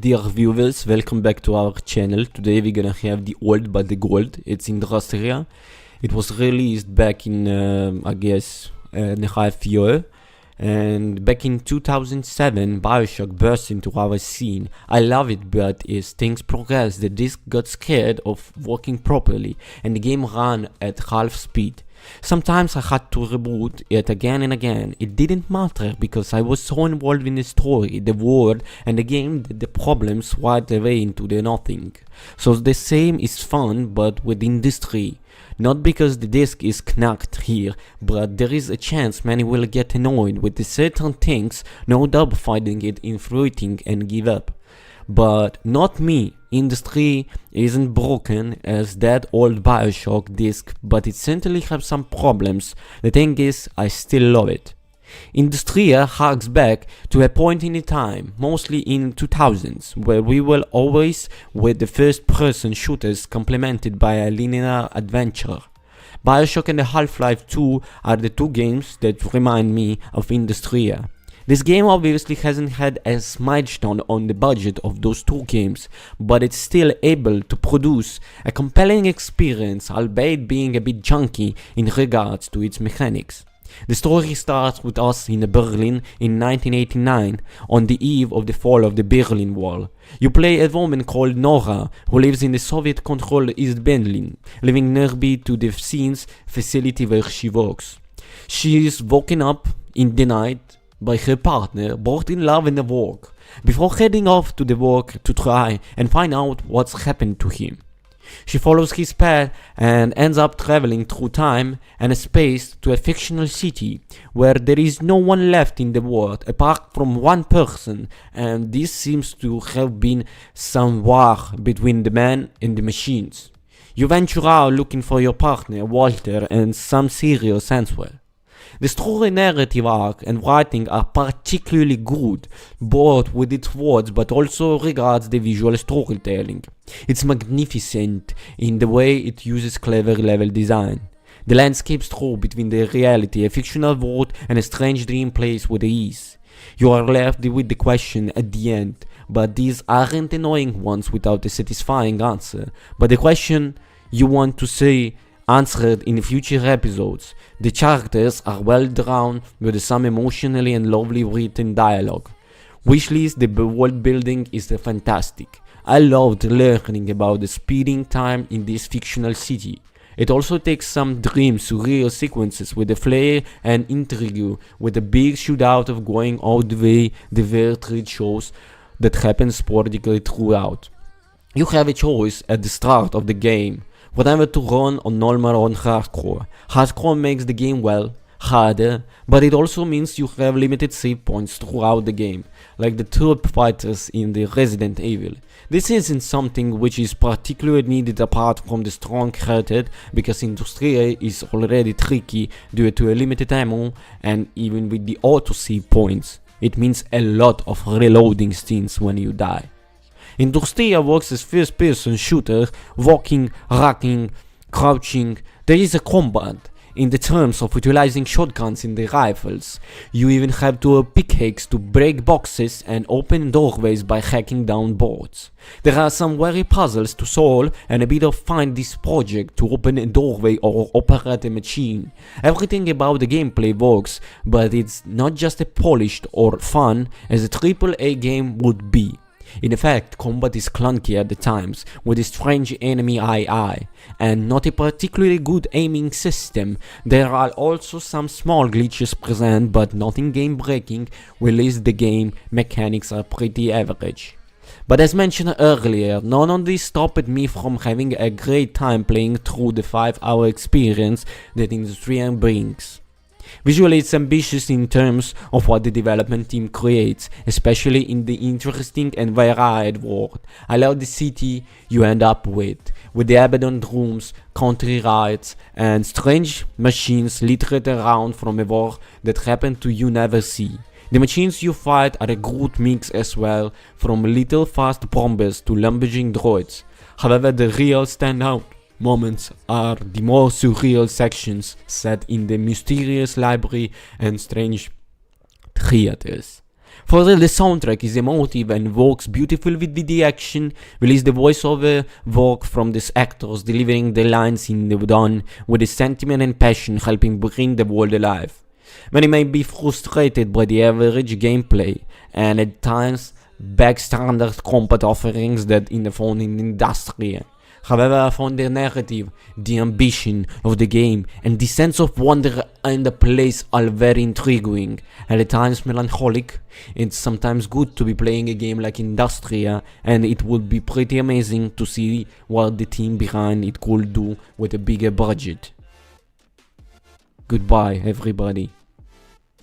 Dear viewers, welcome back to our channel. Today we're gonna have the old but the gold. It's INDUSTRIA. It was released back in, I guess, in a half year. And back in 2007, Bioshock burst into our scene. I love it, but as things progressed, the disc got scared of working properly, and the game ran at half speed. Sometimes I had to reboot it again and again. It didn't matter because I was so involved in the story, the world, and the game that the problems right away into the nothing. So the same is fun, but with industry. Not because the disc is knacked here, but there is a chance many will get annoyed with the certain things, no doubt finding it infuriating and give up. But not me. Industry isn't broken as that old Bioshock disc, but it certainly has some problems. The thing is, I still love it. Industria harks back to a point in time, mostly in 2000s, where we were always with the first-person shooters complemented by a linear adventure. Bioshock and the Half-Life 2 are the two games that remind me of Industria. This game obviously hasn't had a milestone on the budget of those two games, but it's still able to produce a compelling experience, albeit being a bit junky in regards to its mechanics. The story starts with us in Berlin in 1989, on the eve of the fall of the Berlin Wall. You play a woman called Nora, who lives in the Soviet-controlled East Berlin, living nearby to the scene's facility where she works. She is woken up in the night by her partner, both in love and at work, before heading off to the work to try and find out what's happened to him. She follows his path and ends up traveling through time and space to a fictional city where there is no one left in the world apart from one person, and this seems to have been some war between the man and the machines. You venture out looking for your partner, Walter, and some serious answer. The story narrative arc and writing are particularly good, both with its words but also regards the visual storytelling. It's magnificent in the way it uses clever level design. The landscapes throw between the reality, a fictional world, and a strange dream place with ease. You are left with the question at the end, but these aren't annoying ones without a satisfying answer, but the question you want to see answered in future episodes. The characters are well drawn with some emotionally and lovely written dialogue. Wishlist, the world building is fantastic. I loved learning about the speeding time in this fictional city. It also takes some dream surreal sequences with the flair and intrigue, with a big shootout of going all the way the trade shows that happen sporadically throughout. You have a choice at the start of the game whatever to run on normal or on hardcore. Hardcore makes the game harder, but it also means you have limited save points throughout the game, like the troop fighters in the Resident Evil. This isn't something which is particularly needed apart from the strong-hearted, because Industria is already tricky due to a limited ammo, and even with the auto-save points, it means a lot of reloading stints when you die. Industria works as first-person shooter, walking, racking, crouching. There is a combat in the terms of utilizing shotguns in the rifles. You even have to pickaxe to break boxes and open doorways by hacking down boards. There are some very puzzles to solve and a bit of find this project to open a doorway or operate a machine. Everything about the gameplay works, but it's not just a polished or fun as a AAA game would be. In fact, combat is clunky at the times, with a strange enemy AI, and not a particularly good aiming system. There are also some small glitches present, but nothing game breaking, whilst the game mechanics are pretty average. But as mentioned earlier, none of this stopped me from having a great time playing through the 5-hour experience that Industria brings. Visually, it's ambitious in terms of what the development team creates, especially in the interesting and varied world. I love the city you end up with the abandoned rooms, country rides, and strange machines littered around from a war that happened to you never see. The machines you fight are a good mix as well, from little fast bombers to lumberjing droids. However, the real standout moments are the more surreal sections set in the mysterious library and strange theaters. Further, the soundtrack is emotive and works beautifully with the action. Release the voiceover work from these actors delivering the lines in the done with the sentiment and passion, helping bring the world alive. Many may be frustrated by the average gameplay and at times back standard combat offerings that in the found in Industria. However, I found the narrative, the ambition of the game, and the sense of wonder in the place are very intriguing, and at times melancholic. It's sometimes good to be playing a game like Industria, and it would be pretty amazing to see what the team behind it could do with a bigger budget. Goodbye, everybody.